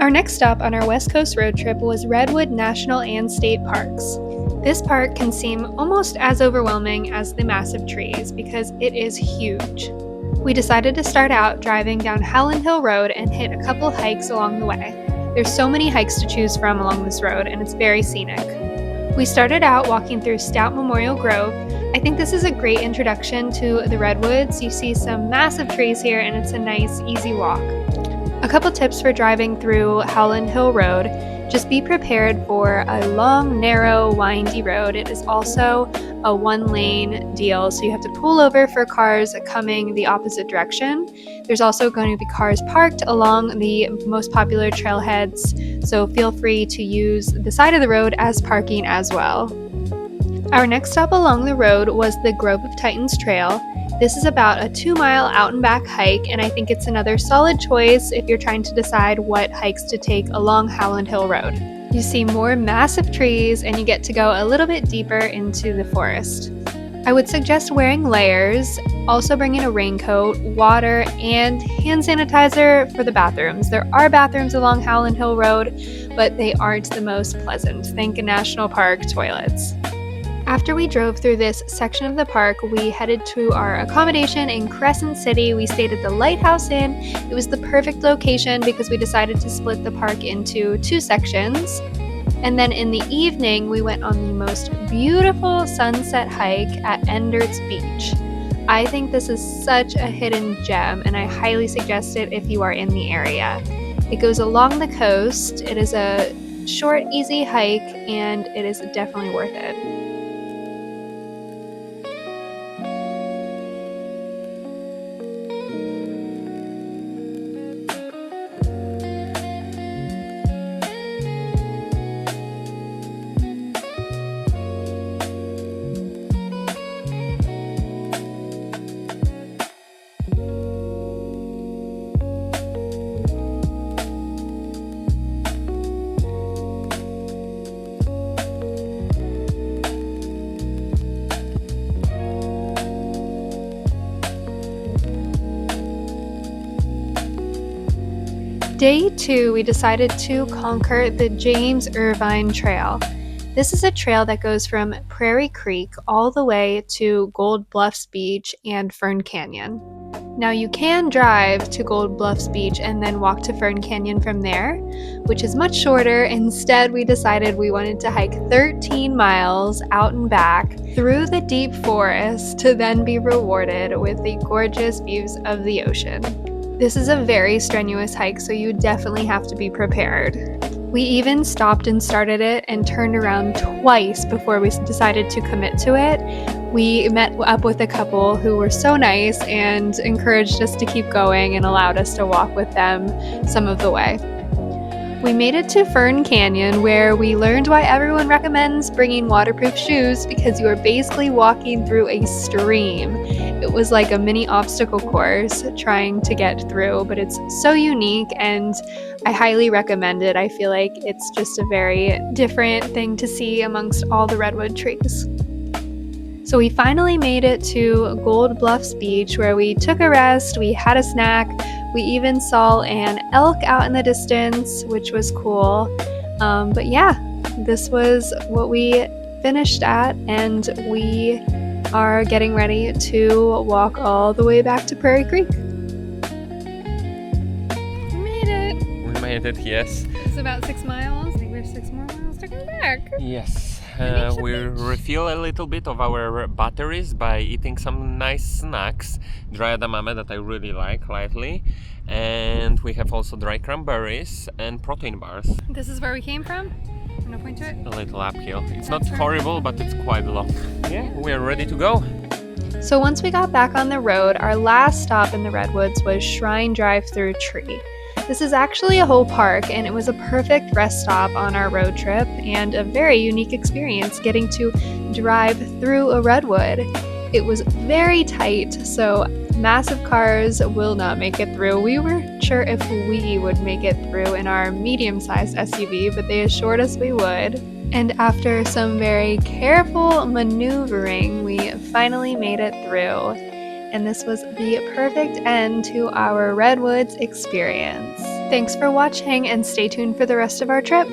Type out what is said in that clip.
Our next stop on our West Coast road trip was Redwood National and State Parks. This park can seem almost as overwhelming as the massive trees because it is huge. We decided to start out driving down Howland Hill Rd and hit a couple hikes along the way. There's so many hikes to choose from along this road and it's very scenic. We started out walking through Stout Memorial Grove. I think this is a great introduction to the Redwoods. You see some massive trees here and it's a nice, easy walk. A couple tips for driving through Howland Hill Road. Just be prepared for a long, narrow, windy road. It is also a one-lane deal, so you have to pull over for cars coming the opposite direction. There's also going to be cars parked along the most popular trailheads, so feel free to use the side of the road as parking as well. Our next stop along the road was the Grove of Titans Trail. This is about a 2-mile out and back hike, and I think it's another solid choice if you're trying to decide what hikes to take along Howland Hill Road. You see more massive trees and you get to go a little bit deeper into the forest. I would suggest wearing layers, also bringing a raincoat, water, and hand sanitizer for the bathrooms. There are bathrooms along Howland Hill Road, but they aren't the most pleasant. Think national park toilets. After we drove through this section of the park, we headed to our accommodation in Crescent City. We stayed at the Lighthouse Inn. It was the perfect location because we decided to split the park into 2 sections. And then in the evening, we went on the most beautiful sunset hike at Enderts Beach. I think this is such a hidden gem, and I highly suggest it if you are in the area. It goes along the coast. It is a short, easy hike, and it is definitely worth it. Day 2, we decided to conquer the James Irvine Trail. This is a trail that goes from Prairie Creek all the way to Bluffs Beach and Fern Canyon. Now you can drive to Bluffs Beach and then walk to Fern Canyon from there, which is much shorter. Instead, we decided we wanted to hike 13 miles out and back through the deep forest to then be rewarded with the gorgeous views of the ocean. This is a very strenuous hike, so you definitely have to be prepared. We even stopped and started it and turned around twice before we decided to commit to it. We met up with a couple who were so nice and encouraged us to keep going and allowed us to walk with them some of the way. We made it to Fern Canyon, where we learned why everyone recommends bringing waterproof shoes, because you are basically walking through a stream. It was like a mini obstacle course trying to get through, but it's so unique and I highly recommend it. I feel like it's just a very different thing to see amongst all the redwood trees. So we finally made it to Bluffs Beach, where we took a rest, we had a snack, we even saw an elk out in the distance, which was cool. But yeah, this was what we finished at, and we are getting ready to walk all the way back to Prairie Creek. We made it! We made it, yes. It's about 6 miles. I think we have 6 more miles to go back. Yes. We refill a little bit of our batteries by eating some nice snacks, dry edamame that I really like lightly, and we have also dry cranberries and protein bars. This is where we came from? No point to it? A little uphill. It's not horrible, but it's quite long. Yeah, we are ready to go. So once we got back on the road, our last stop in the Redwoods was Shrine Drive-Thru Tree. This is actually a whole park, and it was a perfect rest stop on our road trip and a very unique experience getting to drive through a redwood. It was very tight, so massive cars will not make it through. We weren't sure if we would make it through in our medium-sized SUV, but they assured us we would. And after some very careful maneuvering, we finally made it through. And this was the perfect end to our Redwoods experience. Thanks for watching and stay tuned for the rest of our trip.